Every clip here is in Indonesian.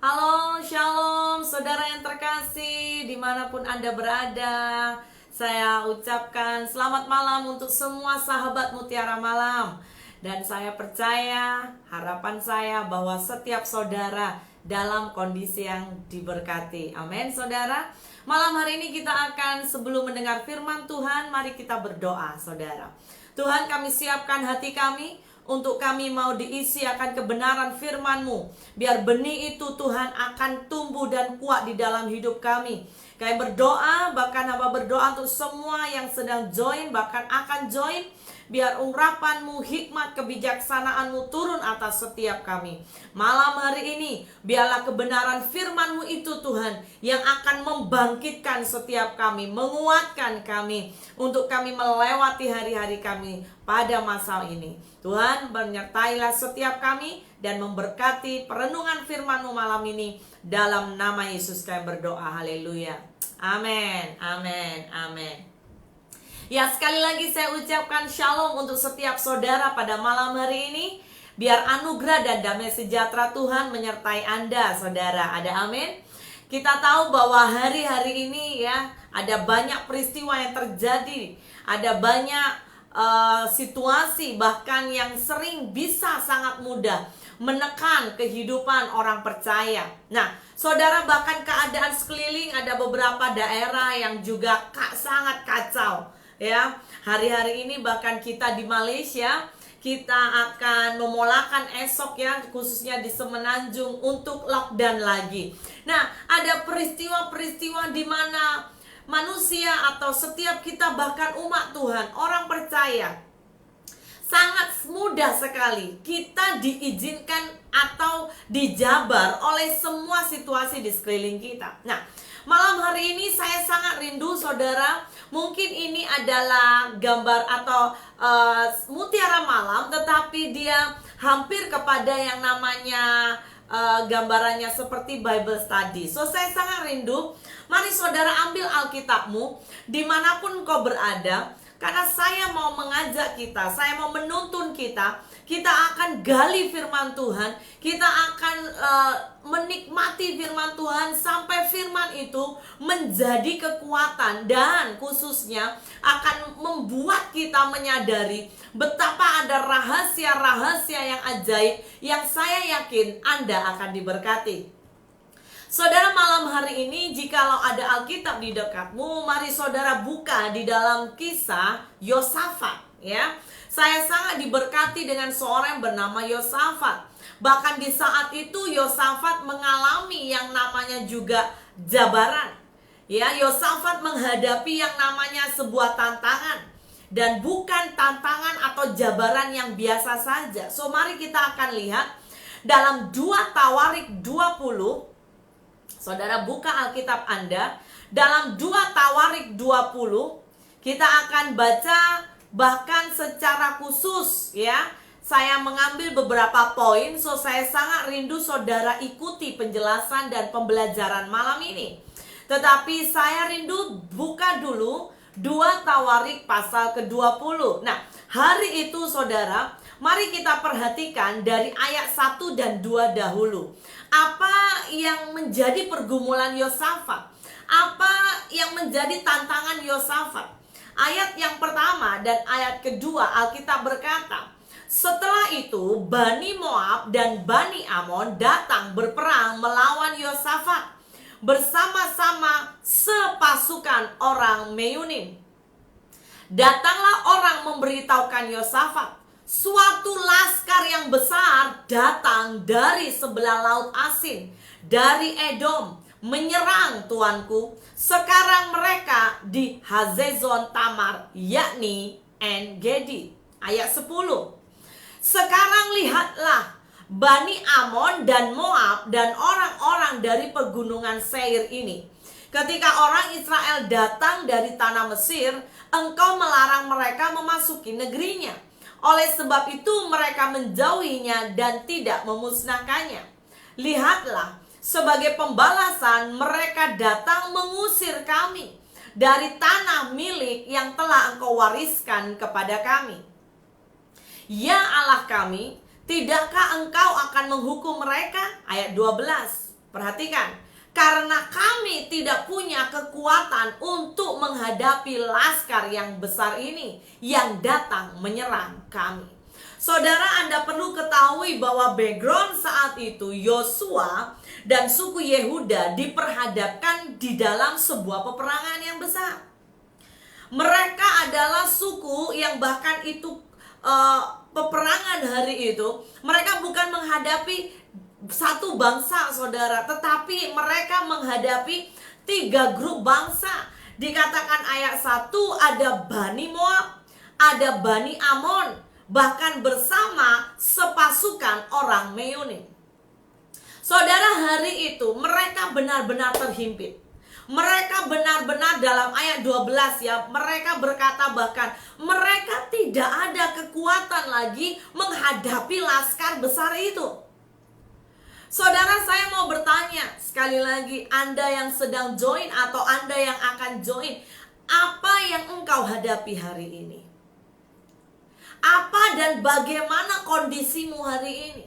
Halo, shalom, saudara yang terkasih, dimanapun Anda berada. Saya ucapkan selamat malam untuk semua sahabat Mutiara Malam. Dan saya percaya, harapan saya bahwa setiap saudara dalam kondisi yang diberkati. Amin, saudara. Malam hari ini kita akan, sebelum mendengar firman Tuhan, mari kita berdoa, saudara. Tuhan, kami siapkan hati kami untuk kami mau diisi akan kebenaran firman-Mu. Biar benih itu Tuhan akan tumbuh dan kuat di dalam hidup kami. Kami berdoa, bahkan hamba berdoa untuk semua yang sedang join, bahkan akan join. Biar ungkapan-Mu, hikmat, kebijaksanaan-Mu turun atas setiap kami. Malam hari ini, biarlah kebenaran firman-Mu itu Tuhan, yang akan membangkitkan setiap kami, menguatkan kami, untuk kami melewati hari-hari kami pada masa ini. Tuhan, menyertailah setiap kami dan memberkati perenungan firman-Mu malam ini. Dalam nama Yesus kami berdoa, haleluya. Amin, amin, amin. Ya, sekali lagi saya ucapkan shalom untuk setiap saudara pada malam hari ini. Biar anugerah dan damai sejahtera Tuhan menyertai Anda, saudara. Ada amin? Kita tahu bahwa hari-hari ini ya, ada banyak peristiwa yang terjadi. Ada banyak situasi bahkan yang sering bisa sangat mudah menekan kehidupan orang percaya. Nah, saudara, bahkan keadaan sekeliling ada beberapa daerah yang juga sangat kacau. Ya, hari-hari ini bahkan kita di Malaysia, kita akan memulakan esok ya, khususnya di Semenanjung untuk lockdown lagi. Nah, ada peristiwa-peristiwa di mana manusia atau setiap kita, bahkan umat Tuhan, orang percaya, sangat mudah sekali kita diizinkan atau dijabar oleh semua situasi di sekeliling kita. Nah, malam hari ini saya sangat rindu, saudara. Mungkin ini adalah gambar atau mutiara malam, tetapi dia hampir kepada yang namanya gambarannya seperti Bible study. So, saya sangat rindu. Mari saudara ambil Alkitabmu dimanapun kau berada, karena saya mau mengajak kita, saya mau menuntun kita. Kita akan gali firman Tuhan, kita akan menikmati firman Tuhan sampai firman itu menjadi kekuatan, dan khususnya akan membuat kita menyadari betapa ada rahasia-rahasia yang ajaib yang saya yakin Anda akan diberkati. Saudara, malam hari ini jikalau ada Alkitab di dekatmu, mari saudara buka di dalam Kisah Yosafat ya. Saya sangat diberkati dengan seorang yang bernama Yosafat. Bahkan di saat itu Yosafat mengalami yang namanya juga jabaran. Ya, Yosafat menghadapi yang namanya sebuah tantangan, dan bukan tantangan atau jabaran yang biasa saja. So, mari kita akan lihat dalam 2 Tawarik 20. Saudara buka Alkitab Anda. Dalam 2 Tawarik 20 kita akan baca, bahkan secara khusus ya, saya mengambil beberapa poin. So, saya sangat rindu saudara ikuti penjelasan dan pembelajaran malam ini. Tetapi saya rindu buka dulu 2 Tawarik pasal ke-20. Nah, hari itu saudara, mari kita perhatikan dari ayat 1 dan 2 dahulu. Apa yang menjadi pergumulan Yosafat? Apa yang menjadi tantangan Yosafat? Ayat yang pertama dan ayat kedua Alkitab berkata, setelah itu Bani Moab dan Bani Amon datang berperang melawan Yosafat bersama-sama sepasukan orang Meunim. Datanglah orang memberitahukan Yosafat, suatu laskar yang besar datang dari sebelah laut Asin, dari Edom, menyerang tuanku. Sekarang mereka di Hazezon Tamar, yakni En-Gedi. Ayat 10. Sekarang lihatlah, Bani Amon dan Moab dan orang-orang dari pegunungan Seir ini. Ketika orang Israel datang dari tanah Mesir, engkau melarang mereka memasuki negerinya. Oleh sebab itu mereka menjauhinya dan tidak memusnahkannya. Lihatlah, sebagai pembalasan mereka datang mengusir kami dari tanah milik yang telah engkau wariskan kepada kami. Ya Allah kami, tidakkah engkau akan menghukum mereka? Ayat 12. Perhatikan, karena kami tidak punya kekuatan untuk menghadapi laskar yang besar ini yang datang menyerang kami. Saudara, Anda perlu ketahui bahwa background saat itu Yosua dan suku Yehuda diperhadapkan di dalam sebuah peperangan yang besar. Mereka adalah suku yang bahkan itu peperangan hari itu mereka bukan menghadapi satu bangsa, saudara, tetapi mereka menghadapi 3 grup bangsa. Dikatakan ayat 1 ada Bani Moab, ada Bani Amon, bahkan bersama sepasukan orang Meonim. Saudara, hari itu mereka benar-benar terhimpit. Mereka benar-benar dalam ayat 12 ya, mereka berkata bahkan mereka tidak ada kekuatan lagi menghadapi laskar besar itu. Saudara, saya mau bertanya sekali lagi, Anda yang sedang join atau Anda yang akan join, apa yang engkau hadapi hari ini? Apa dan bagaimana kondisimu hari ini?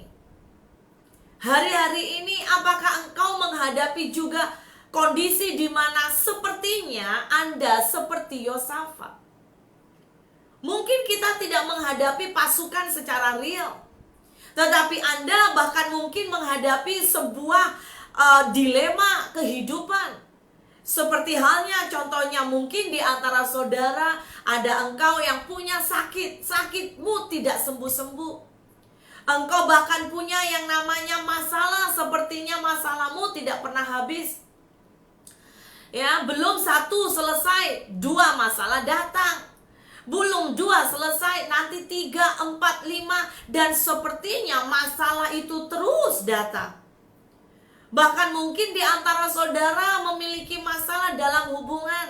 Hari-hari ini apakah engkau menghadapi juga kondisi di mana sepertinya Anda seperti Yosafat? Mungkin kita tidak menghadapi pasukan secara real, tetapi Anda bahkan mungkin menghadapi sebuah dilema kehidupan. Seperti halnya contohnya mungkin di antara saudara ada engkau yang punya sakit, sakitmu tidak sembuh-sembuh. Engkau bahkan punya yang namanya masalah, sepertinya masalahmu tidak pernah habis. Ya, belum 1 selesai, 2 masalah datang. Belum 2 selesai, nanti 3, 4, 5. Dan sepertinya masalah itu terus datang. Bahkan mungkin di antara saudara memiliki masalah dalam hubungan.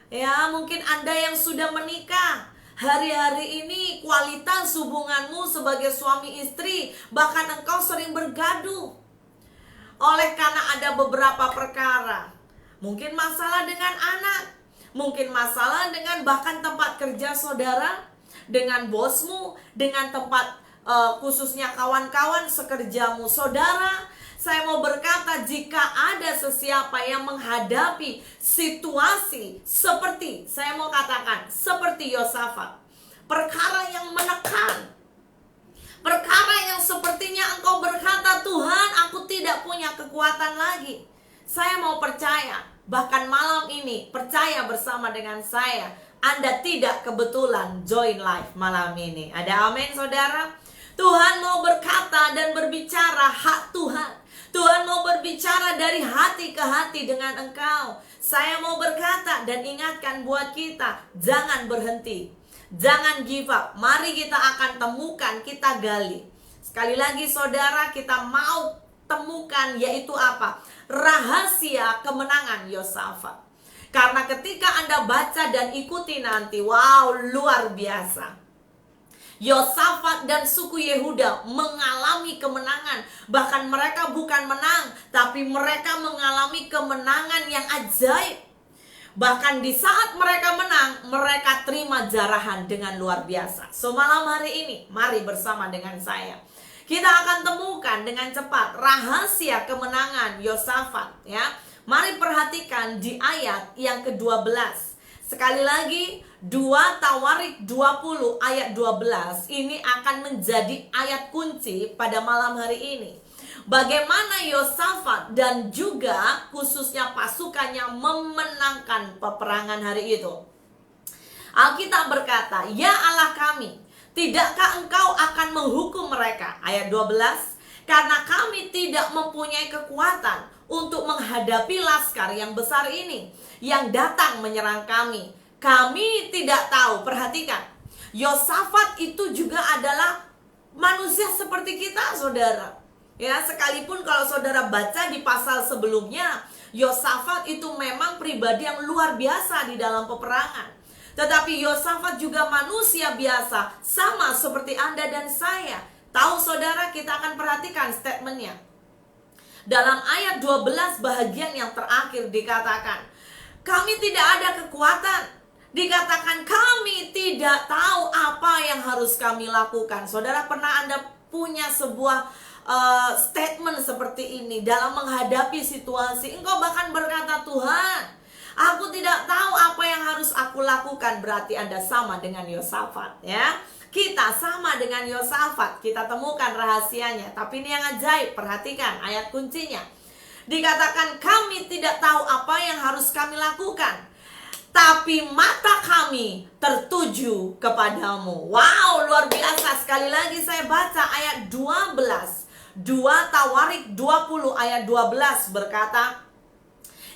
Ya, mungkin Anda yang sudah menikah, hari-hari ini kualitas hubunganmu sebagai suami istri, bahkan engkau sering bergaduh oleh karena ada beberapa perkara. Mungkin masalah dengan anak, mungkin masalah dengan bahkan tempat kerja saudara, dengan bosmu, dengan tempat khususnya kawan-kawan sekerjamu saudara. Saya mau berkata, jika ada sesiapa yang menghadapi situasi seperti, saya mau katakan, seperti Yosafat, perkara yang menekan, perkara yang sepertinya engkau berkata, Tuhan, aku tidak punya kekuatan lagi. Saya mau percaya, bahkan malam ini percaya bersama dengan saya, Anda tidak kebetulan join live malam ini. Ada amin, saudara? Tuhan mau berkata dan berbicara hak Tuhan. Tuhan mau berbicara dari hati ke hati dengan engkau. Saya mau berkata dan ingatkan buat kita, jangan berhenti, jangan give up. Mari kita akan temukan, kita gali. Sekali lagi saudara, kita mau temukan, yaitu apa? Rahasia kemenangan Yosafat. Karena ketika Anda baca dan ikuti nanti, wow, luar biasa. Yosafat dan suku Yehuda mengalami kemenangan. Bahkan mereka bukan menang, tapi mereka mengalami kemenangan yang ajaib. Bahkan di saat mereka menang, mereka terima jarahan dengan luar biasa. So malam hari ini, mari bersama dengan saya, kita akan temukan dengan cepat rahasia kemenangan Yosafat, ya. Mari perhatikan di ayat yang ke-12. Sekali lagi, 2 Tawarik 20 ayat 12 ini akan menjadi ayat kunci pada malam hari ini. Bagaimana Yosafat dan juga khususnya pasukannya memenangkan peperangan hari itu. Alkitab berkata, ya Allah kami, tidakkah engkau akan menghukum mereka? Ayat 12, karena kami tidak mempunyai kekuatan untuk menghadapi laskar yang besar ini yang datang menyerang kami. Kami tidak tahu. Perhatikan, Yosafat itu juga adalah manusia seperti kita, saudara. Ya, sekalipun kalau saudara baca di pasal sebelumnya, Yosafat itu memang pribadi yang luar biasa di dalam peperangan. Tetapi Yosafat juga manusia biasa, sama seperti Anda dan saya. Tahu saudara, kita akan perhatikan statementnya. Dalam ayat 12 bahagian yang terakhir dikatakan, kami tidak ada kekuatan. Dikatakan kami tidak tahu apa yang harus kami lakukan. Saudara, pernah Anda punya sebuah statement seperti ini dalam menghadapi situasi. Engkau bahkan berkata, Tuhan, aku tidak tahu apa yang harus aku lakukan. Berarti Anda sama dengan Yosafat, ya. Kita sama dengan Yosafat. Kita temukan rahasianya. Tapi ini yang ajaib, perhatikan ayat kuncinya. Dikatakan, kami tidak tahu apa yang harus kami lakukan, tapi mata kami tertuju kepadamu. Wow, luar biasa. Sekali lagi saya baca ayat 12. 2 Tawarik 20 ayat 12 berkata,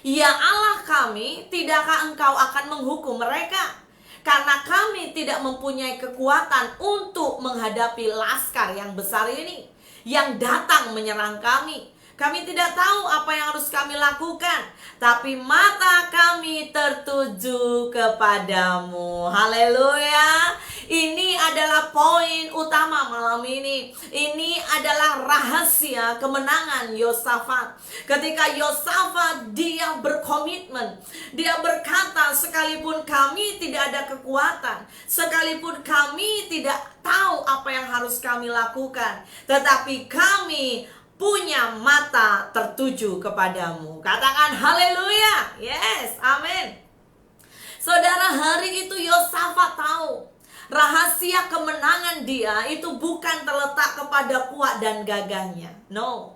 ya Allah kami, tidakkah engkau akan menghukum mereka? Karena kami tidak mempunyai kekuatan untuk menghadapi laskar yang besar ini yang datang menyerang kami. Kami tidak tahu apa yang harus kami lakukan, tapi mata kami tertuju kepadamu. Haleluya. Ini adalah poin utama malam ini. Ini adalah rahasia kemenangan Yosafat. Ketika Yosafat dia berkomitmen, dia berkata, sekalipun kami tidak ada kekuatan, sekalipun kami tidak tahu apa yang harus kami lakukan, tetapi kami punya mata tertuju kepadamu. Katakan haleluya. Yes, amin. Saudara, hari itu Yosafat tahu rahasia kemenangan dia itu bukan terletak kepada kuat dan gagahnya. No.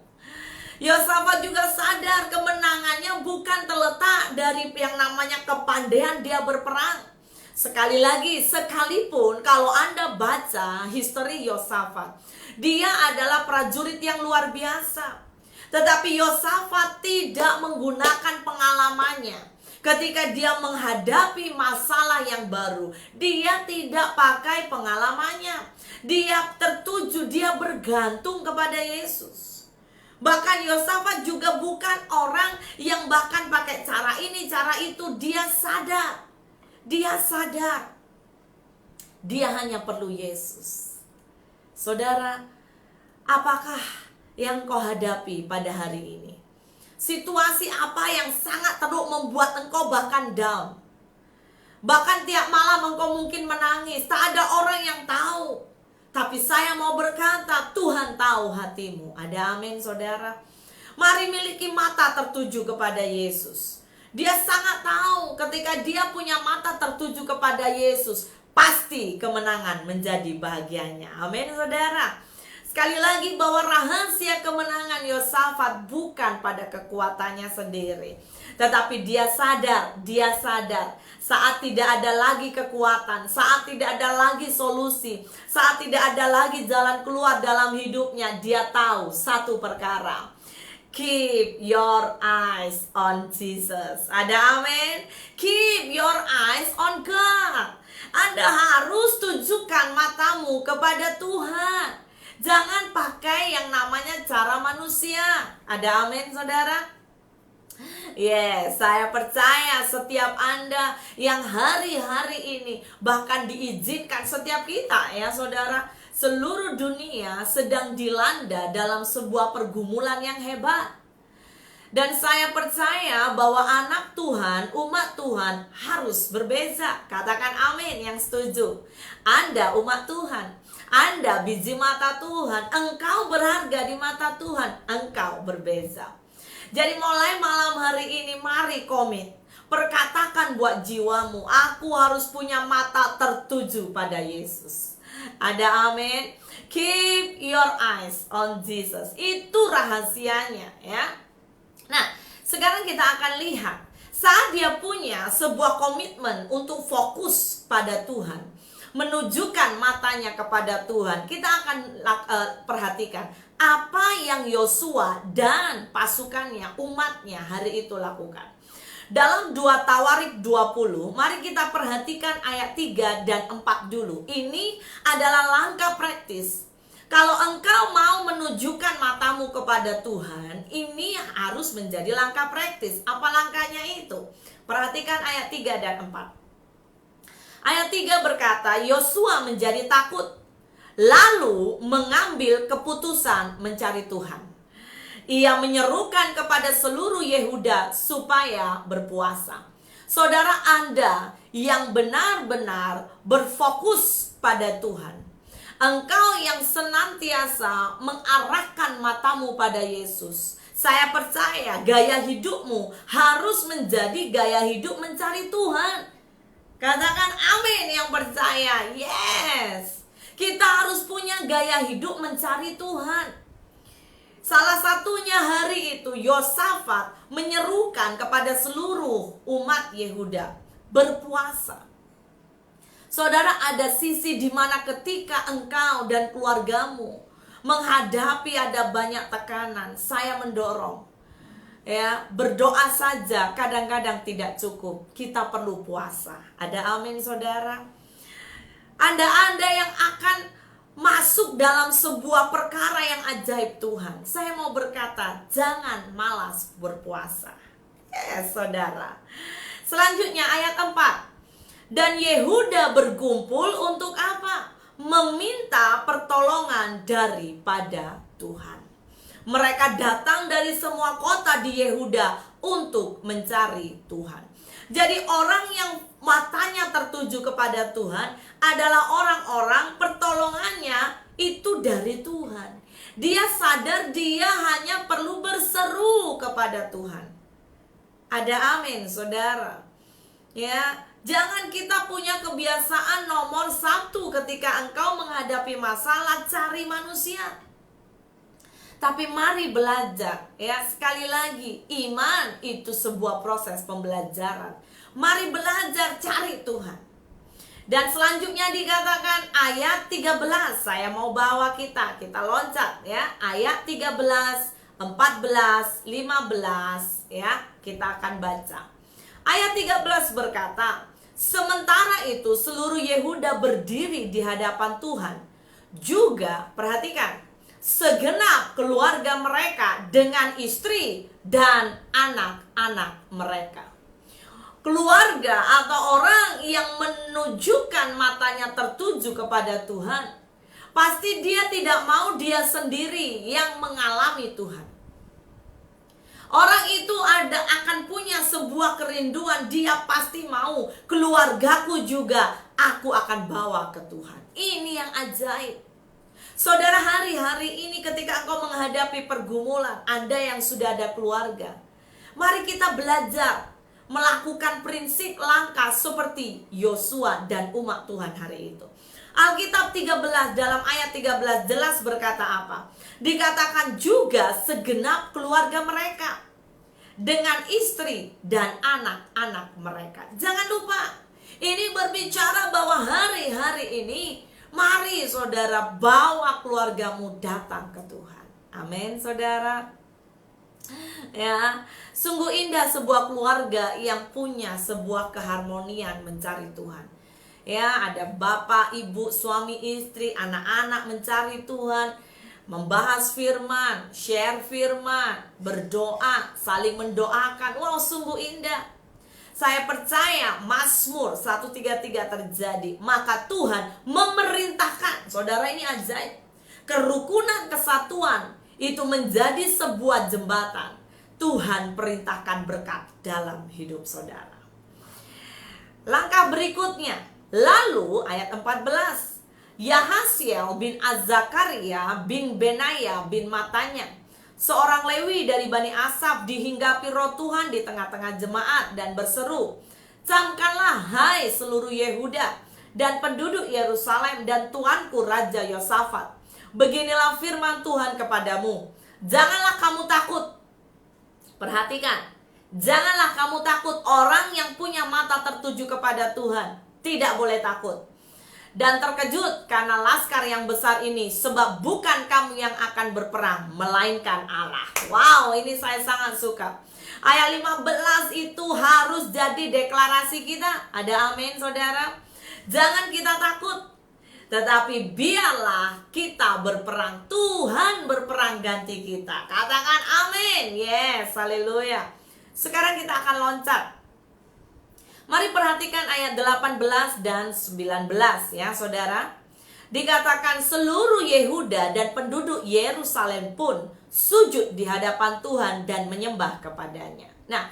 Yosafat juga sadar kemenangannya bukan terletak dari yang namanya kepandaian dia berperang. Sekali lagi, sekalipun kalau Anda baca history Yosafat, dia adalah prajurit yang luar biasa. Tetapi Yosafat tidak menggunakan pengalamannya. Ketika dia menghadapi masalah yang baru, dia tidak pakai pengalamannya. Dia tertuju, dia bergantung kepada Yesus. Bahkan Yosafat juga bukan orang yang bahkan pakai cara ini, cara itu. Dia sadar. Dia sadar. Dia hanya perlu Yesus. Saudara, apakah yang kau hadapi pada hari ini? Situasi apa yang sangat teruk membuat engkau bahkan down? Bahkan tiap malam engkau mungkin menangis. Tak ada orang yang tahu. Tapi saya mau berkata, Tuhan tahu hatimu. Ada amin, saudara? Mari miliki mata tertuju kepada Yesus. Dia sangat tahu ketika dia punya mata tertuju kepada Yesus, pasti kemenangan menjadi bahagianya. Amin, saudara. Sekali lagi bahwa rahasia kemenangan Yosafat bukan pada kekuatannya sendiri, tetapi dia sadar saat tidak ada lagi kekuatan, saat tidak ada lagi solusi, saat tidak ada lagi jalan keluar dalam hidupnya, dia tahu satu perkara. Keep your eyes on Jesus. Ada amin? Keep your eyes on God. Anda harus tujukan matamu kepada Tuhan. Jangan pakai yang namanya cara manusia. Ada amin, saudara? Yes, saya percaya setiap Anda yang hari-hari ini, bahkan diizinkan setiap kita ya saudara, seluruh dunia sedang dilanda dalam sebuah pergumulan yang hebat. Dan saya percaya bahwa anak Tuhan, umat Tuhan harus berbeza. Katakan amin yang setuju. Anda umat Tuhan, Anda biji mata Tuhan, engkau berharga di mata Tuhan, engkau berbeza. Jadi mulai malam hari ini mari komit. Perkatakan buat jiwamu, aku harus punya mata tertuju pada Yesus. Ada amin. Keep your eyes on Jesus. Itu rahasianya ya. Nah, sekarang kita akan lihat saat dia punya sebuah komitmen untuk fokus pada Tuhan, menunjukkan matanya kepada Tuhan. Kita akan perhatikan apa yang Yosua dan pasukannya, umatnya hari itu lakukan. Dalam 2 Tawarik 20, mari kita perhatikan ayat 3 dan 4 dulu. Ini adalah langkah praktis. Kalau engkau mau menunjukkan matamu kepada Tuhan, ini harus menjadi langkah praktis. Apa langkahnya itu? Perhatikan ayat 3 dan 4. Ayat 3 berkata, Yosua menjadi takut, lalu mengambil keputusan mencari Tuhan. Ia menyerukan kepada seluruh Yehuda supaya berpuasa. Saudara Anda yang benar-benar berfokus pada Tuhan, Engkau yang senantiasa mengarahkan matamu pada Yesus. Saya percaya gaya hidupmu harus menjadi gaya hidup mencari Tuhan. Katakan amin yang percaya. Yes. Kita harus punya gaya hidup mencari Tuhan. Salah satunya hari itu Yosafat menyerukan kepada seluruh umat Yehuda berpuasa. Saudara, ada sisi di mana ketika engkau dan keluargamu menghadapi ada banyak tekanan, saya mendorong ya, berdoa saja kadang-kadang tidak cukup. Kita perlu puasa. Ada amin, saudara? Anda yang akan masuk dalam sebuah perkara yang ajaib Tuhan, saya mau berkata, jangan malas berpuasa. Yes, saudara. Selanjutnya ayat 4. Dan Yehuda berkumpul untuk apa? Meminta pertolongan daripada Tuhan. Mereka datang dari semua kota di Yehuda untuk mencari Tuhan. Jadi orang yang matanya tertuju kepada Tuhan adalah orang-orang pertolongannya itu dari Tuhan. Dia sadar dia hanya perlu berseru kepada Tuhan. Ada amin, saudara. Ya, jangan kita punya kebiasaan nomor 1 ketika engkau menghadapi masalah cari manusia. Tapi mari belajar, ya, sekali lagi, iman itu sebuah proses pembelajaran. Mari belajar cari Tuhan. Dan selanjutnya dikatakan ayat 13. Saya mau bawa kita loncat ya. Ayat 13, 14, 15 ya. Kita akan baca. Ayat 13 berkata, sementara itu seluruh Yehuda berdiri di hadapan Tuhan. Juga, perhatikan, segenap keluarga mereka dengan istri dan anak-anak mereka. Keluarga atau orang yang menunjukkan matanya tertuju kepada Tuhan, pasti dia tidak mau dia sendiri yang mengalami Tuhan. Orang itu akan punya sebuah kerinduan. Dia pasti mau keluargaku juga aku akan bawa ke Tuhan. Ini yang ajaib. Saudara, hari-hari ini ketika engkau menghadapi pergumulan, Anda yang sudah ada keluarga, mari kita belajar melakukan prinsip langkah seperti Yosua dan umat Tuhan hari itu. Alkitab 13 dalam ayat 13 jelas berkata apa? Dikatakan juga segenap keluarga mereka dengan istri dan anak-anak mereka. Jangan lupa, ini berbicara bahwa hari-hari ini mari saudara bawa keluargamu datang ke Tuhan. Amin, saudara. Ya, sungguh indah sebuah keluarga yang punya sebuah keharmonian mencari Tuhan. Ya, ada bapak, ibu, suami, istri, anak-anak mencari Tuhan, membahas firman, share firman, berdoa, saling mendoakan. Wow, sungguh indah. Saya percaya Mazmur 133 terjadi, maka Tuhan memerintahkan. Saudara, ini ajaib. Kerukunan kesatuan itu menjadi sebuah jembatan. Tuhan perintahkan berkat dalam hidup saudara. Langkah berikutnya, lalu ayat 14. Yahasiel bin Azakaria bin Benaya bin Matanya, seorang Lewi dari Bani Asaf, dihinggapi roh Tuhan di tengah-tengah jemaat dan berseru, camkanlah hai seluruh Yehuda dan penduduk Yerusalem dan tuanku Raja Yosafat. Beginilah firman Tuhan kepadamu, janganlah kamu takut. Perhatikan, janganlah kamu takut. Orang yang punya mata tertuju kepada Tuhan tidak boleh takut dan terkejut karena laskar yang besar ini, sebab bukan kamu yang akan berperang, melainkan Allah. Wow, ini saya sangat suka. Ayat 15 itu harus jadi deklarasi kita. Ada amin, saudara? Jangan kita takut, tetapi biarlah kita berperang. Tuhan berperang ganti kita. Katakan amin. Yes, haleluya. Sekarang kita akan loncat. Mari perhatikan ayat 18 dan 19 ya, saudara. Dikatakan seluruh Yehuda dan penduduk Yerusalem pun sujud di hadapan Tuhan dan menyembah kepadanya. Nah,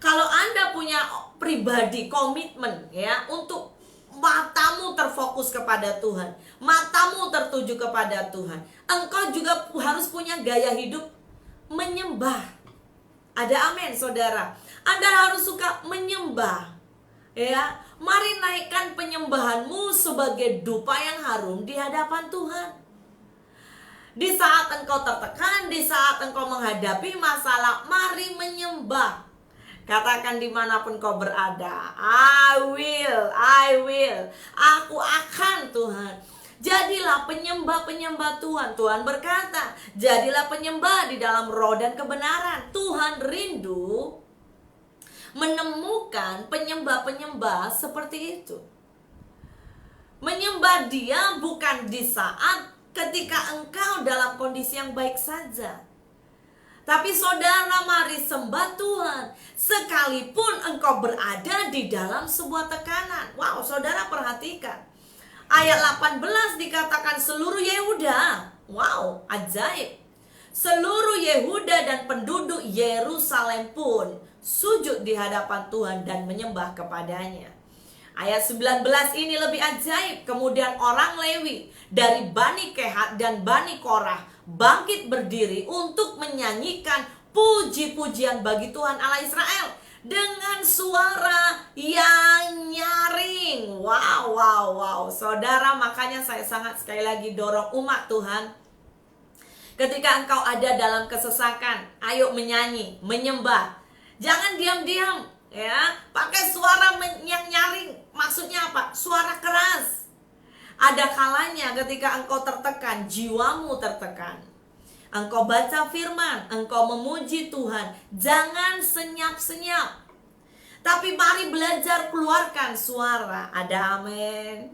kalau Anda punya pribadi komitmen ya untuk matamu terfokus kepada Tuhan, matamu tertuju kepada Tuhan, engkau juga harus punya gaya hidup menyembah. Ada amin, saudara. Anda harus suka menyembah. Ya, mari naikkan penyembahanmu sebagai dupa yang harum di hadapan Tuhan. Di saat engkau tertekan, di saat engkau menghadapi masalah, mari menyembah. Katakan dimanapun kau berada, I will, aku akan Tuhan. Jadilah penyembah-penyembah Tuhan. Tuhan berkata, jadilah penyembah di dalam roh dan kebenaran. Tuhan rindu menemukan penyembah-penyembah seperti itu. Menyembah Dia bukan di saat ketika engkau dalam kondisi yang baik saja, tapi saudara, mari sembah Tuhan sekalipun engkau berada di dalam sebuah tekanan. Wow, saudara perhatikan. Ayat 18 dikatakan seluruh Yehuda. Wow, ajaib. Seluruh Yehuda dan penduduk Yerusalem pun sujud di hadapan Tuhan dan menyembah kepadanya. Ayat 19 ini lebih ajaib. Kemudian orang Lewi dari Bani Kehat dan Bani Korah bangkit berdiri untuk menyanyikan puji-pujian bagi Tuhan Allah Israel dengan suara yang nyaring. Wow. Saudara, makanya saya sangat sekali lagi dorong umat Tuhan, ketika engkau ada dalam kesesakan, ayo menyanyi, menyembah. Jangan diam-diam, ya. Pakai suara yang nyaring. Maksudnya apa? Suara keras. Ada kalanya ketika engkau tertekan, jiwamu tertekan, engkau baca firman, engkau memuji Tuhan, jangan senyap-senyap, tapi mari belajar keluarkan suara. Ada amin.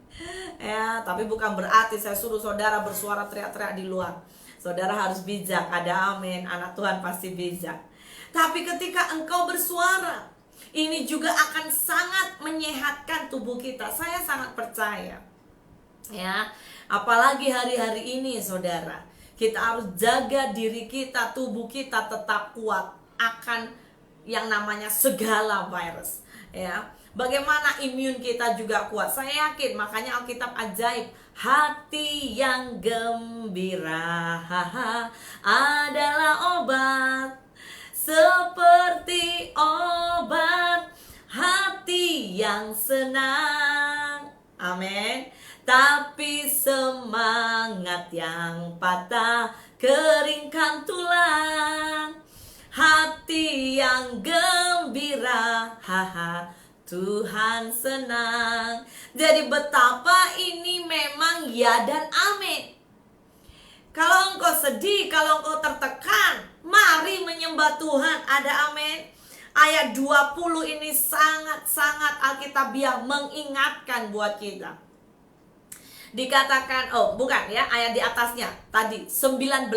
Ya, tapi bukan berarti saya suruh saudara bersuara teriak-teriak di luar. Saudara harus bijak. Ada amin. Anak Tuhan pasti bijak. Tapi ketika engkau bersuara, ini juga akan sangat menyehatkan tubuh kita. Saya sangat percaya. Ya, apalagi hari-hari ini, saudara, kita harus jaga diri kita, tubuh kita tetap kuat akan yang namanya segala virus. Ya, bagaimana imun kita juga kuat. Saya yakin, makanya Alkitab ajaib. Hati yang gembira adalah obat, seperti obat hati yang senang. Amin. Tapi semangat yang patah keringkan tulang. Hati yang gembira, Tuhan senang. Jadi betapa ini memang ya dan amin. Kalau engkau sedih, kalau engkau tertekan, mari menyembah Tuhan. Ada amin. Ayat 20 ini sangat-sangat Alkitabiah mengingatkan buat kita. Dikatakan, ayat di atasnya tadi 19.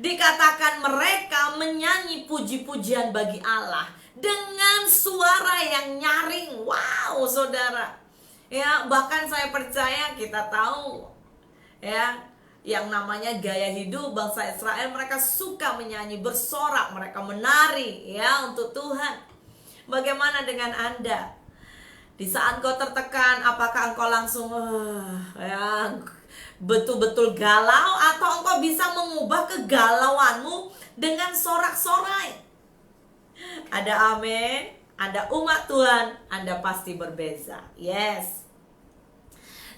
Dikatakan mereka menyanyi puji-pujian bagi Allah dengan suara yang nyaring. Wow, saudara. Ya, bahkan saya percaya kita tahu, ya, yang namanya gaya hidup bangsa Israel, mereka suka menyanyi, bersorak, mereka menari, ya, untuk Tuhan. Bagaimana dengan Anda? Di saat kau tertekan, apakah engkau langsung ya, betul-betul galau, atau engkau bisa mengubah kegalauanmu dengan sorak-sorai? Ada amin. Anda umat Tuhan, Anda pasti berbeza. Yes.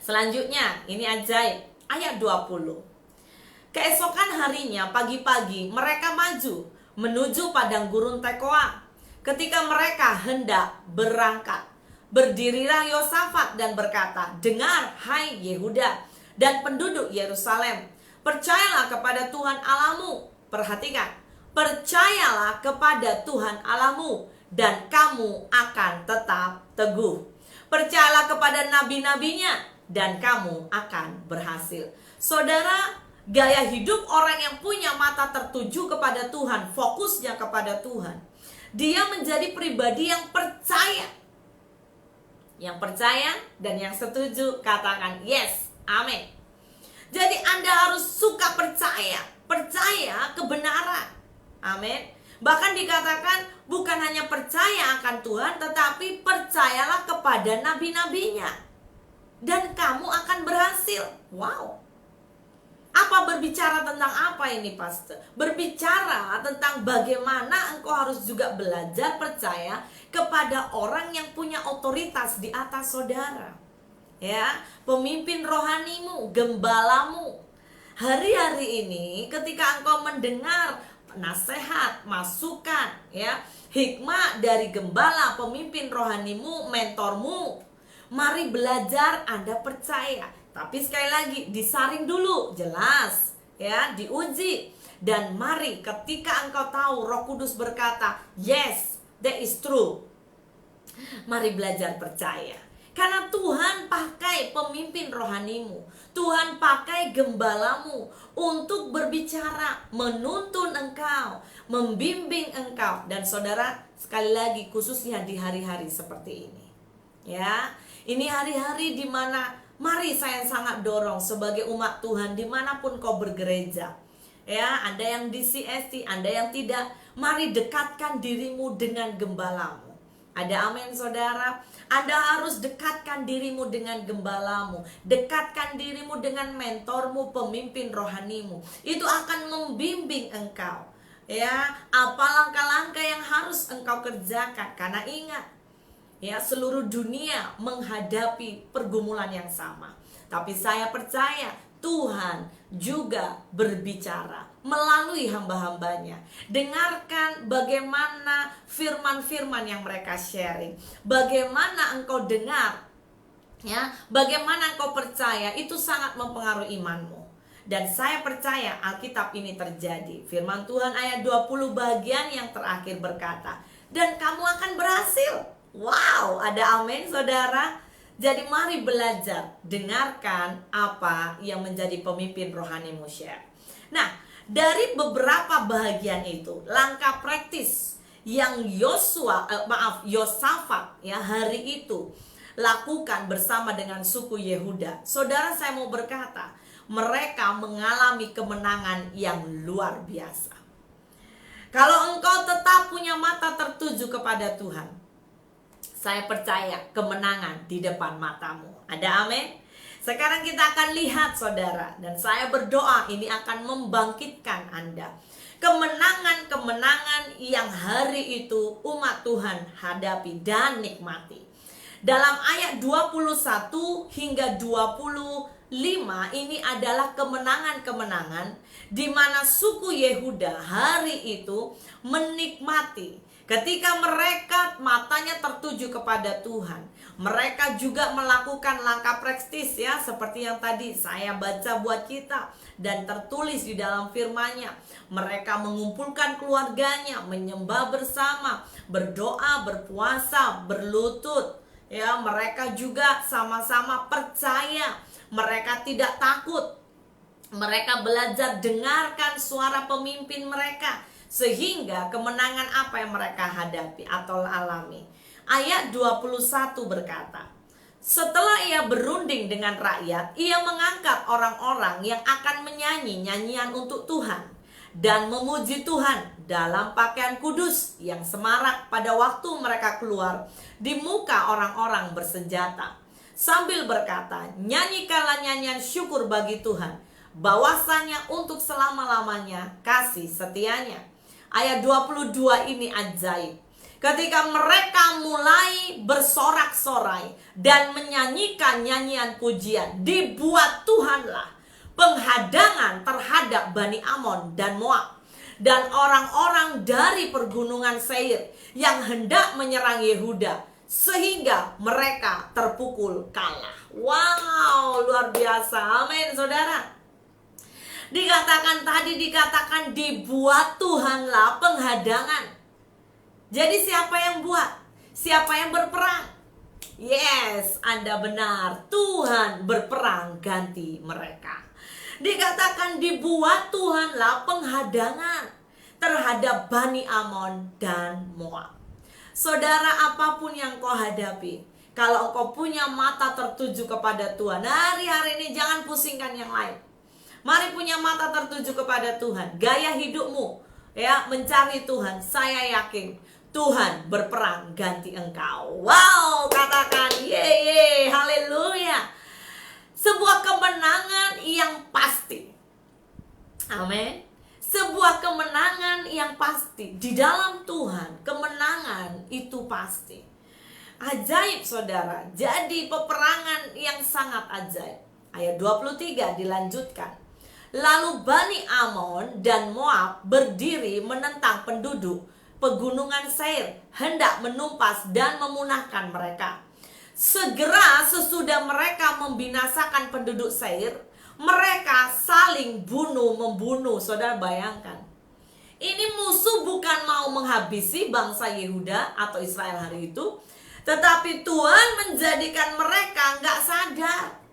Selanjutnya, ini ajaib. Ayat 20. Keesokan harinya pagi-pagi mereka maju menuju padang gurun Tekoa. Ketika mereka hendak berangkat, berdirilah Yosafat dan berkata, dengar hai Yehuda dan penduduk Yerusalem, percayalah kepada Tuhan Allahmu. Perhatikan, percayalah kepada Tuhan Allahmu dan kamu akan tetap teguh. Percayalah kepada nabi-nabinya dan kamu akan berhasil. Saudara, gaya hidup orang yang punya mata tertuju kepada Tuhan, fokusnya kepada Tuhan, dia menjadi pribadi yang percaya. Yang percaya dan yang setuju katakan yes, amin. Jadi Anda harus suka percaya kebenaran, amin. Bahkan dikatakan bukan hanya percaya akan Tuhan, tetapi percayalah kepada nabi-nabinya. dan kamu akan berhasil. Wow. Apa berbicara tentang apa ini, Pastor? Berbicara tentang bagaimana engkau harus juga belajar percaya kepada orang yang punya otoritas di atas saudara. Ya, pemimpin rohanimu, gembalamu. Hari-hari ini ketika engkau mendengar nasihat, masukan, ya, hikmah dari gembala, pemimpin rohanimu, mentormu, mari belajar, Anda percaya. Tapi sekali lagi disaring dulu, jelas, ya, diuji. Dan mari ketika engkau tahu Roh Kudus berkata, yes, that is true, mari belajar percaya. Karena Tuhan pakai pemimpin rohanimu, Tuhan pakai gembalamu untuk berbicara, menuntun engkau, membimbing engkau. Dan saudara, sekali lagi khususnya di hari-hari seperti ini, ya, ini hari-hari di mana mari saya sangat dorong sebagai umat Tuhan dimanapun kau bergereja, ya, Anda yang di CST, Anda yang tidak, mari dekatkan dirimu dengan gembalamu. Ada amin, saudara? Anda harus dekatkan dirimu dengan gembalamu, dekatkan dirimu dengan mentormu, pemimpin rohanimu. Itu akan membimbing engkau, ya, apa langkah-langkah yang harus engkau kerjakan. Karena ingat, ya, seluruh dunia menghadapi pergumulan yang sama. Tapi saya percaya Tuhan juga berbicara melalui hamba-hambanya. Dengarkan bagaimana firman-firman yang mereka sharing. Bagaimana engkau dengar, ya, bagaimana engkau percaya, itu sangat mempengaruhi imanmu. Dan saya percaya Alkitab ini terjadi. Firman Tuhan ayat 20 bagian yang terakhir berkata, dan kamu akan berhasil. Wow, ada amin, saudara. Jadi mari belajar, dengarkan apa yang menjadi pemimpin rohanimu share. Nah, dari beberapa bagian itu, langkah praktis yang Yosafat, ya, hari itu lakukan bersama dengan suku Yehuda. Saudara, saya mau berkata, mereka mengalami kemenangan yang luar biasa. Kalau engkau tetap punya mata tertuju kepada Tuhan, saya percaya kemenangan di depan matamu. Ada amin? Sekarang kita akan lihat, saudara, dan saya berdoa ini akan membangkitkan Anda. Kemenangan-kemenangan yang hari itu umat Tuhan hadapi dan nikmati. Dalam ayat 21 hingga 25 ini adalah kemenangan-kemenangan di mana suku Yehuda hari itu menikmati. Ketika mereka matanya tertuju kepada Tuhan, mereka juga melakukan langkah praktis, ya, seperti yang tadi saya baca buat kita dan tertulis di dalam firman-Nya. Mereka mengumpulkan keluarganya, menyembah bersama, berdoa, berpuasa, berlutut, ya, mereka juga sama-sama percaya. Mereka tidak takut. Mereka belajar dengarkan suara pemimpin mereka. Sehingga kemenangan apa yang mereka hadapi atau alami? Ayat 21 berkata, setelah ia berunding dengan rakyat, ia mengangkat orang-orang yang akan menyanyi nyanyian untuk Tuhan dan memuji Tuhan dalam pakaian kudus yang semarak pada waktu mereka keluar di muka orang-orang bersenjata, sambil berkata, nyanyikanlah nyanyian syukur bagi Tuhan, bahwasanya untuk selama-lamanya kasih setianya. Ayat 22 ini ajaib. Ketika mereka mulai bersorak-sorai dan menyanyikan nyanyian pujian, dibuat Tuhanlah penghadangan terhadap Bani Amon dan Moab dan orang-orang dari pergunungan Seir yang hendak menyerang Yehuda, sehingga mereka terpukul kalah. Wow, luar biasa. Amin, saudara. Dikatakan dibuat Tuhanlah penghadangan. Jadi siapa yang buat? Siapa yang berperang? Yes, Anda benar. Tuhan berperang ganti mereka. Dikatakan dibuat Tuhanlah penghadangan terhadap Bani Amon dan Moab. Saudara, apapun yang kau hadapi, kalau kau punya mata tertuju kepada Tuhan, hari-hari ini jangan pusingkan yang lain. Mari punya mata tertuju kepada Tuhan. Gaya hidupmu, ya, mencari Tuhan. Saya yakin Tuhan berperang ganti engkau. Wow, katakan ye, haleluya. Sebuah kemenangan yang pasti. Amin. Sebuah kemenangan yang pasti. Di dalam Tuhan, kemenangan itu pasti. Ajaib saudara. Jadi peperangan yang sangat ajaib. Ayat 23 dilanjutkan. Lalu Bani Amon dan Moab berdiri menentang penduduk pegunungan Seir, hendak menumpas dan memunahkan mereka. Segera sesudah mereka membinasakan penduduk Seir, mereka saling bunuh-membunuh. Saudara bayangkan, ini musuh bukan mau menghabisi bangsa Yehuda atau Israel hari itu, tetapi Tuhan menjadikan mereka nggak sadar.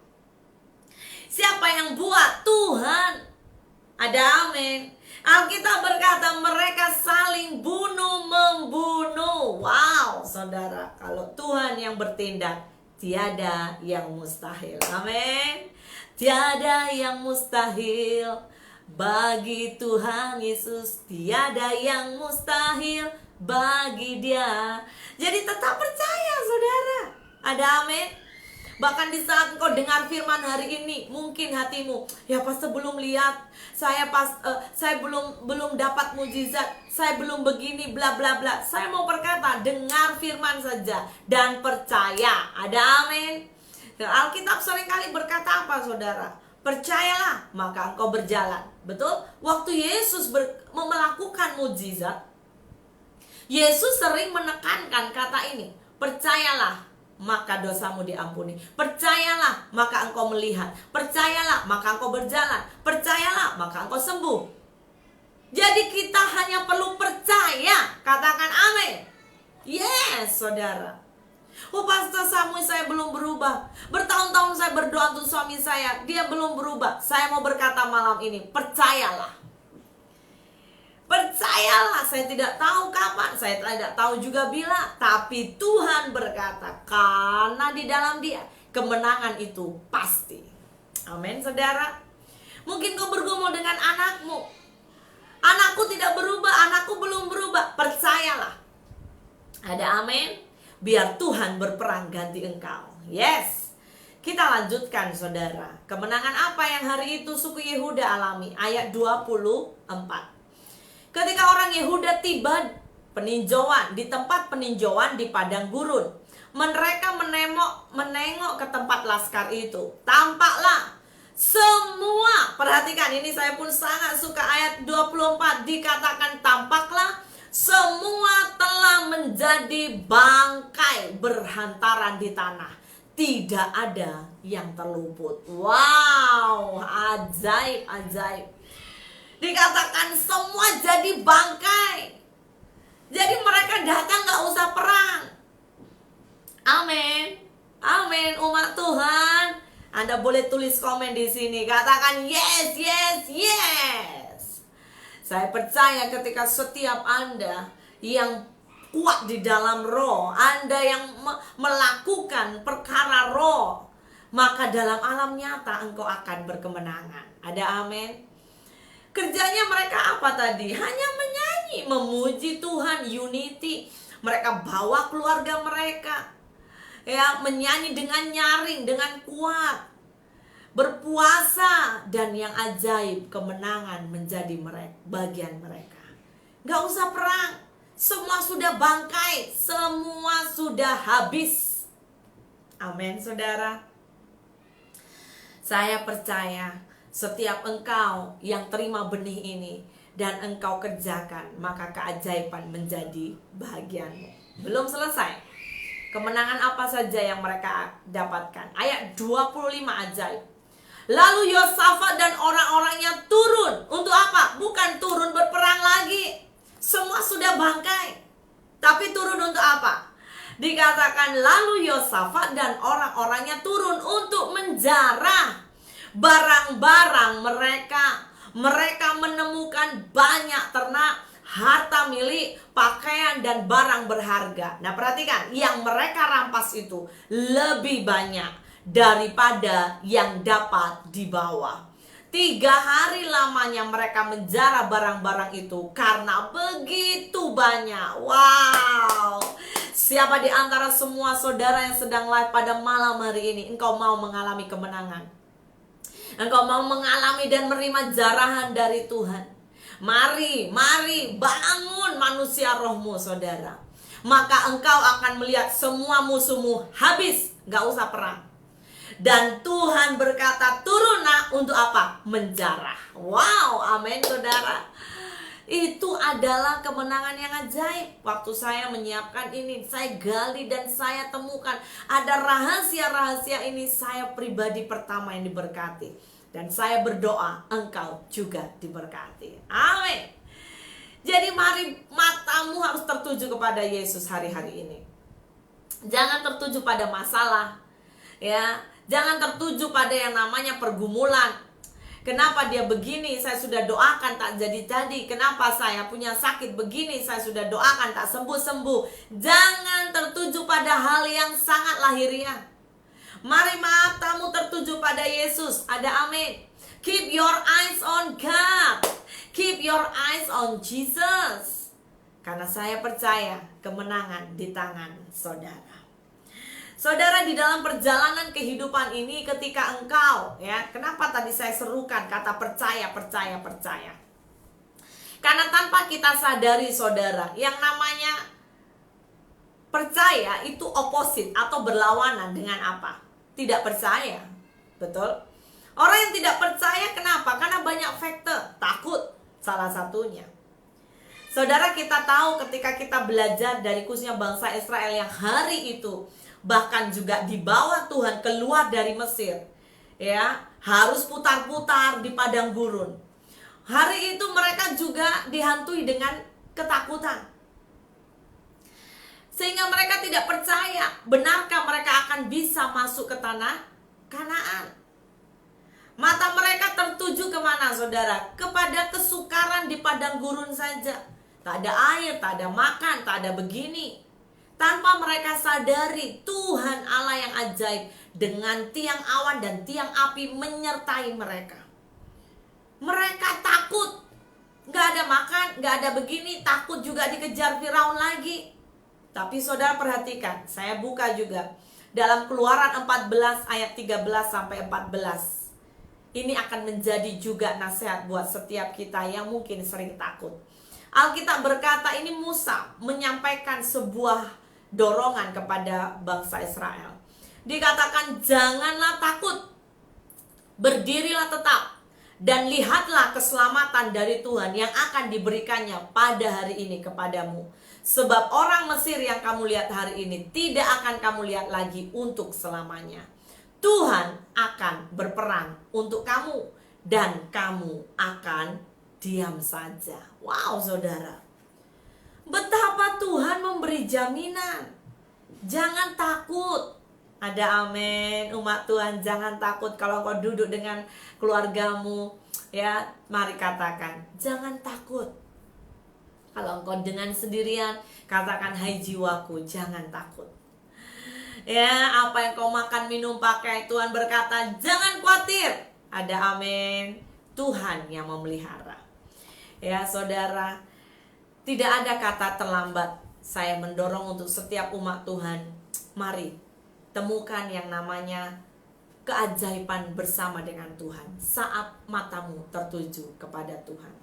Siapa yang buat? Tuhan. Ada amin. Alkitab berkata mereka saling bunuh-membunuh. Wow, saudara, kalau Tuhan yang bertindak, tiada yang mustahil. Amin. Tiada yang mustahil bagi Tuhan Yesus. Tiada yang mustahil bagi Dia. Jadi tetap percaya, saudara. Ada amin. Bahkan di saat engkau dengar firman hari ini, mungkin hatimu, ya pastor belum lihat, saya belum dapat mujizat, saya belum begini, bla bla bla. Saya mau berkata, dengar firman saja dan percaya. Ada amin. Alkitab seringkali berkata apa, saudara? Percayalah, maka engkau berjalan. Betul? Waktu Yesus melakukan mujizat, Yesus sering menekankan kata ini, percayalah, maka dosamu diampuni. Percayalah, maka engkau melihat. Percayalah, maka engkau berjalan. Percayalah, maka engkau sembuh. Jadi kita hanya perlu percaya. Katakan amin. Yes, saudara. Oh Pastor Samuel, saya belum berubah. Bertahun-tahun saya berdoa untuk suami saya, dia belum berubah. Saya mau berkata malam ini, percayalah. Percayalah, saya tidak tahu kapan, saya tidak tahu juga bila, tapi Tuhan berkata, karena di dalam Dia kemenangan itu pasti. Amin, saudara. Mungkin kau bergumul dengan anakmu, anakku tidak berubah, anakku belum berubah. Percayalah. Ada amin. Biar Tuhan berperang ganti engkau. Yes. Kita lanjutkan, saudara. Kemenangan apa yang hari itu suku Yehuda alami? Ayat 24. Ketika orang Yehuda tiba peninjauan di tempat peninjauan di padang gurun, mereka menengok ke tempat laskar itu. Tampaklah semua, perhatikan ini, saya pun sangat suka ayat 24, dikatakan tampaklah semua telah menjadi bangkai berhantaran di tanah. Tidak ada yang terluput. Wow, ajaib, ajaib. Dikatakan semua jadi bangkai. Jadi mereka datang gak usah perang. Amin. Amin, umat Tuhan. Anda boleh tulis komen di sini. Katakan yes, yes, yes. Saya percaya ketika setiap Anda yang kuat di dalam roh, Anda yang melakukan perkara roh, maka dalam alam nyata engkau akan berkemenangan. Ada amin. Kerjanya mereka apa tadi? Hanya menyanyi, memuji Tuhan, unity. Mereka bawa keluarga mereka, ya, menyanyi dengan nyaring, dengan kuat, berpuasa, dan yang ajaib, kemenangan menjadi bagian mereka. Gak usah perang, semua sudah bangkai, semua sudah habis. Amin, saudara. Saya percaya setiap engkau yang terima benih ini dan engkau kerjakan, maka keajaiban menjadi bahagianmu. Belum selesai. Kemenangan apa saja yang mereka dapatkan? Ayat 25 ajaib. Lalu Yosafat dan orang-orangnya turun. Untuk apa? Bukan turun berperang lagi. Semua sudah bangkai. Tapi turun untuk apa? Dikatakan lalu Yosafat dan orang-orangnya turun untuk menjarah barang-barang mereka. Mereka menemukan banyak ternak, harta milik, pakaian, dan barang berharga. Nah perhatikan, yang mereka rampas itu lebih banyak daripada yang dapat dibawa. 3 hari lamanya mereka menjarah barang-barang itu karena begitu banyak. Wow. Siapa di antara semua saudara yang sedang live pada malam hari ini, engkau mau mengalami kemenangan? engkau mau mengalami dan menerima jarahan dari Tuhan, mari bangun manusia rohmu, saudara. Maka engkau akan melihat semua musuhmu habis, gak usah perang. Dan Tuhan berkata, turun nak, untuk apa? Menjarah. Wow, amin saudara. Itu adalah kemenangan yang ajaib. Waktu saya menyiapkan ini, saya gali dan saya temukan ada rahasia-rahasia ini. Saya pribadi pertama yang diberkati. Dan saya berdoa engkau juga diberkati. Amin. Jadi mari, matamu harus tertuju kepada Yesus hari-hari ini. Jangan tertuju pada masalah, ya. Jangan tertuju pada yang namanya pergumulan. Kenapa dia begini, saya sudah doakan tak jadi-jadi. Kenapa saya punya sakit begini, saya sudah doakan tak sembuh-sembuh. Jangan tertuju pada hal yang sangat lahiriah. Mari matamu tertuju pada Yesus. Ada amin. Keep your eyes on God. Keep your eyes on Jesus. Karena saya percaya kemenangan di tangan saudara. Saudara, di dalam perjalanan kehidupan ini, ketika engkau, ya, kenapa tadi saya serukan kata percaya. Karena tanpa kita sadari, saudara, yang namanya percaya itu oposit atau berlawanan dengan apa? Tidak percaya. Betul? Orang yang tidak percaya kenapa? Karena banyak faktor. Takut salah satunya. Saudara, kita tahu ketika kita belajar dari khususnya bangsa Israel yang hari itu bahkan juga di bawah Tuhan keluar dari Mesir, ya, harus putar-putar di padang gurun. Hari itu mereka juga dihantui dengan ketakutan, sehingga mereka tidak percaya benarkah mereka akan bisa masuk ke tanah Kanaan. Mata mereka tertuju kemana, saudara? Kepada kesukaran di padang gurun saja. Tak ada air, tak ada makan, tak ada begini. Tanpa mereka sadari Tuhan Allah yang ajaib dengan tiang awan dan tiang api menyertai mereka. Mereka takut, gak ada makan, gak ada begini, takut juga dikejar Firaun lagi. Tapi saudara perhatikan, saya buka juga dalam Keluaran 14 ayat 13 sampai 14. Ini akan menjadi juga nasihat buat setiap kita yang mungkin sering takut. Alkitab berkata, ini Musa menyampaikan sebuah dorongan kepada bangsa Israel. Dikatakan, janganlah takut, berdirilah tetap, dan lihatlah keselamatan dari Tuhan yang akan diberikannya pada hari ini kepadamu. Sebab orang Mesir yang kamu lihat hari ini tidak akan kamu lihat lagi untuk selamanya. Tuhan akan berperang untuk kamu, dan kamu akan diam saja. Wow, saudara, betapa Tuhan memberi jaminan. Jangan takut. Ada amin, umat Tuhan, jangan takut. Kalau kau duduk dengan keluargamu, ya, mari katakan, jangan takut. Kalau engkau dengan sendirian, katakan, hai jiwaku, jangan takut. Ya, apa yang kau makan, minum, pakai, Tuhan berkata, jangan khawatir. Ada amin. Tuhan yang memelihara. Ya, saudara, tidak ada kata terlambat. Saya mendorong untuk setiap umat Tuhan, mari temukan yang namanya keajaiban bersama dengan Tuhan saat matamu tertuju kepada Tuhan.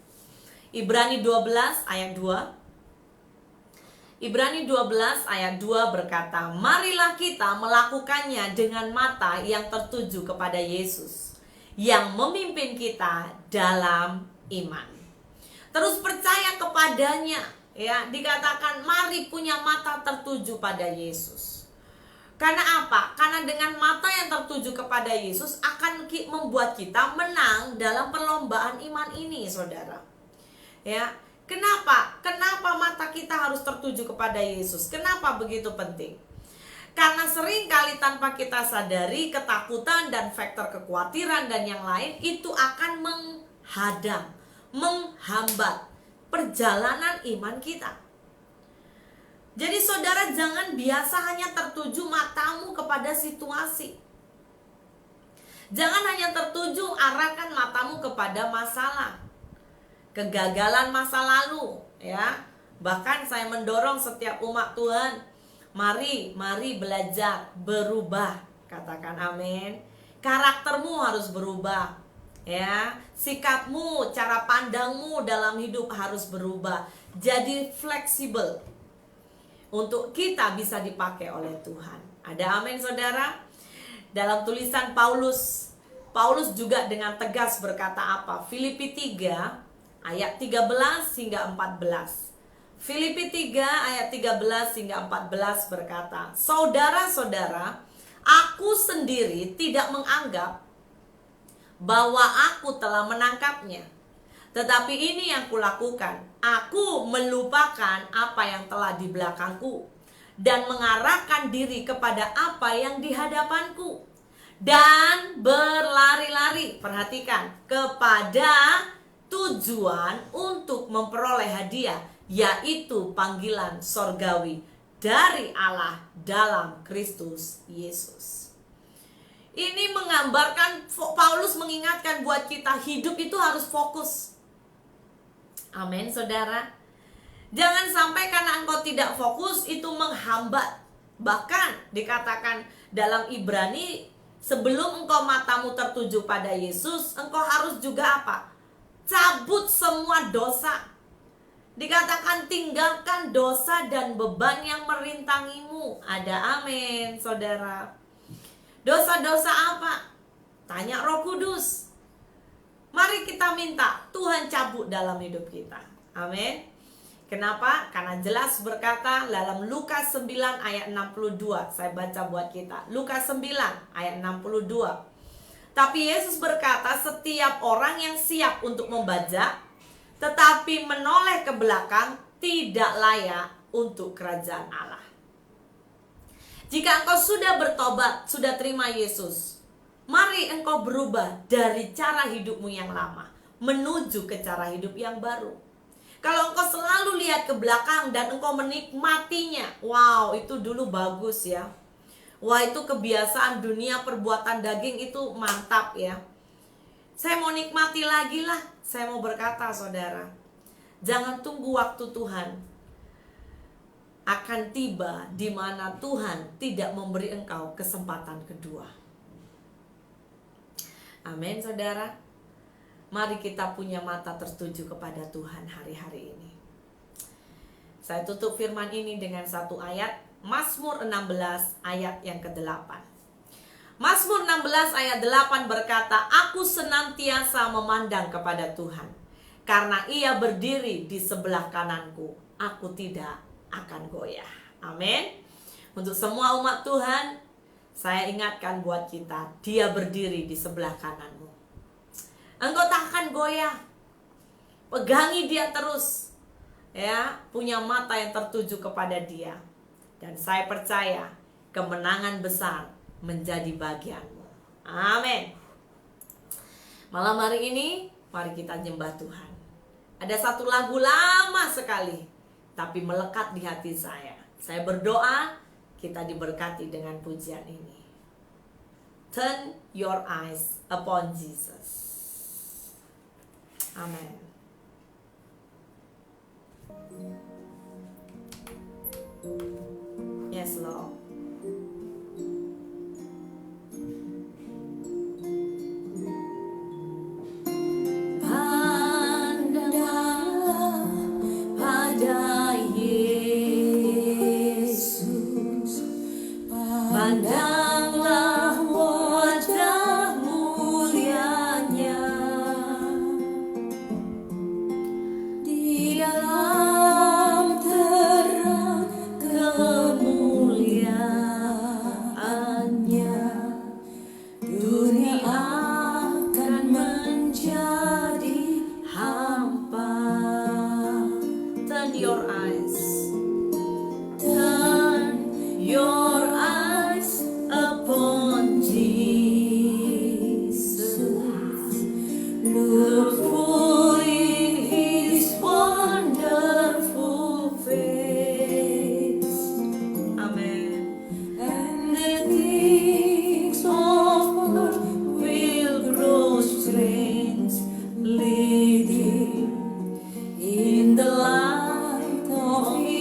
Ibrani 12 ayat 2. Ibrani 12 ayat 2 berkata, marilah kita melakukannya dengan mata yang tertuju kepada Yesus, yang memimpin kita dalam iman. Terus percaya kepadanya, ya, dikatakan mari punya mata tertuju pada Yesus. Karena apa? Karena dengan mata yang tertuju kepada Yesus akan membuat kita menang dalam perlombaan iman ini, saudara. Ya, kenapa? Kenapa mata kita harus tertuju kepada Yesus? Kenapa begitu penting? Karena sering kali tanpa kita sadari, ketakutan dan faktor kekhawatiran dan yang lain itu akan menghadang, menghambat perjalanan iman kita. Jadi saudara, jangan biasa hanya tertuju matamu kepada situasi. Jangan hanya tertuju arahkan matamu kepada masalah, kegagalan masa lalu, ya. Bahkan saya mendorong setiap umat Tuhan, mari belajar berubah. Katakan amin. karaktermu harus berubah. Ya, sikapmu, cara pandangmu dalam hidup harus berubah. Jadi fleksibel untuk kita bisa dipakai oleh Tuhan. Ada amin saudara? Dalam tulisan Paulus juga dengan tegas berkata apa? Filipi 3 ayat 13 hingga 14. Filipi 3 ayat 13 hingga 14 berkata, saudara-saudara, aku sendiri tidak menganggap bahwa aku telah menangkapnya. Tetapi ini yang kulakukan, aku melupakan apa yang telah di belakangku dan mengarahkan diri kepada apa yang di hadapanku, dan berlari-lari, perhatikan, kepada tujuan untuk memperoleh hadiah, yaitu panggilan sorgawi dari Allah dalam Kristus Yesus. Ini menggambarkan, Paulus mengingatkan buat kita, hidup itu harus fokus. Amin saudara. Jangan sampai karena engkau tidak fokus itu menghambat. Bahkan dikatakan dalam Ibrani, sebelum engkau matamu tertuju pada Yesus, engkau harus juga apa? Cabut semua dosa. Dikatakan tinggalkan dosa dan beban yang merintangimu. Ada amin saudara. Dosa-dosa apa? Tanya Roh Kudus. Mari kita minta Tuhan cabut dalam hidup kita. Amin. Kenapa? Karena jelas berkata dalam Lukas 9 ayat 62. Saya baca buat kita. Lukas 9 ayat 62. Tapi Yesus berkata, setiap orang yang siap untuk membajak tetapi menoleh ke belakang tidak layak untuk kerajaan Allah. Jika engkau sudah bertobat, sudah terima Yesus, mari engkau berubah dari cara hidupmu yang lama menuju ke cara hidup yang baru. Kalau engkau selalu lihat ke belakang dan engkau menikmatinya, wow, itu dulu bagus ya. Wah, itu kebiasaan dunia perbuatan daging itu mantap ya. Saya mau nikmati lagi lah. Saya mau berkata saudara, jangan tunggu waktu Tuhan akan tiba di mana Tuhan tidak memberi engkau kesempatan kedua. Amin saudara. Mari kita punya mata tertuju kepada Tuhan hari-hari ini. Saya tutup firman ini dengan satu ayat, Mazmur 16 ayat yang ke-8. Mazmur 16 ayat 8 berkata, aku senantiasa memandang kepada Tuhan, karena Ia berdiri di sebelah kananku, aku tidak akan goyah. Amin. Untuk semua umat Tuhan, saya ingatkan buat kita, Dia berdiri di sebelah kananmu. Engkau tak akan goyah. Pegangi Dia terus. Ya, punya mata yang tertuju kepada Dia. Dan saya percaya kemenangan besar menjadi bagianmu. Amin. Malam hari ini, mari kita nyembah Tuhan. Ada satu lagu lama sekali, tapi melekat di hati saya. Saya berdoa kita diberkati dengan pujian ini. Turn your eyes upon Jesus. Amin. Yes, Lord. Pandanglah wajah mulianya di dalam terang kemuliaannya, dunia akan menjadi hampa. Turn your eyes. Turn your upon Jesus, look full in His wonderful face. Amen. And the things of earth will grow strangely dim in the light of His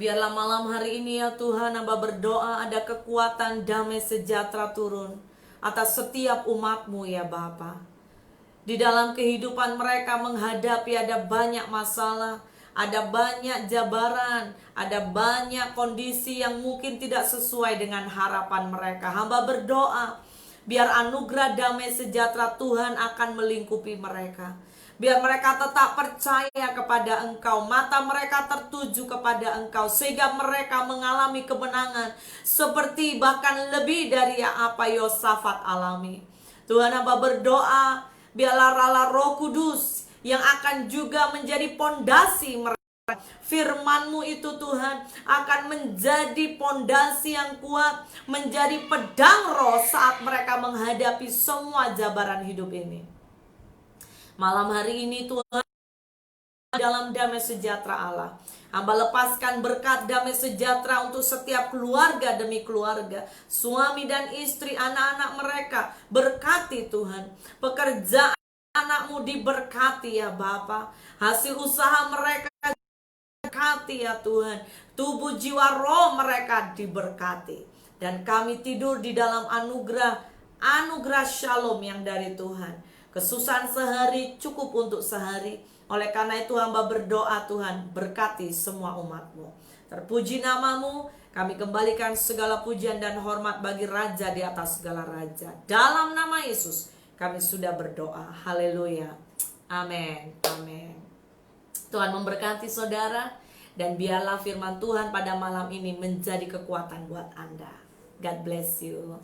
biarlah malam hari ini ya Tuhan, hamba berdoa ada kekuatan damai sejahtera turun atas setiap umat-Mu ya Bapa. Di dalam kehidupan mereka menghadapi ada banyak masalah, ada banyak jabaran, ada banyak kondisi yang mungkin tidak sesuai dengan harapan mereka. Hamba berdoa, biar anugerah damai sejahtera Tuhan akan melingkupi mereka. Biar mereka tetap percaya kepada Engkau, mata mereka tertuju kepada Engkau, sehingga mereka mengalami kemenangan seperti bahkan lebih dari apa Yosafat alami. Tuhan, hamba berdoa, biarlah rala Roh Kudus yang akan juga menjadi pondasi mereka. Firman-Mu itu Tuhan akan menjadi pondasi yang kuat, menjadi pedang roh saat mereka menghadapi semua jabaran hidup ini. Malam hari ini Tuhan, dalam damai sejahtera Allah, hamba lepaskan berkat damai sejahtera untuk setiap keluarga demi keluarga, suami dan istri, anak-anak mereka. Berkati Tuhan, pekerjaan anak-Mu diberkati ya Bapa, hasil usaha mereka diberkati ya Tuhan, tubuh jiwa roh mereka diberkati. Dan kami tidur di dalam anugerah shalom yang dari Tuhan. Kesusahan sehari cukup untuk sehari. Oleh karena itu hamba berdoa, Tuhan berkati semua umat-Mu. Terpuji nama-Mu. Kami kembalikan segala pujian dan hormat bagi Raja di atas segala raja. Dalam nama Yesus kami sudah berdoa. Haleluya. Amin. Amin. Tuhan memberkati saudara, dan biarlah firman Tuhan pada malam ini menjadi kekuatan buat Anda. God bless you.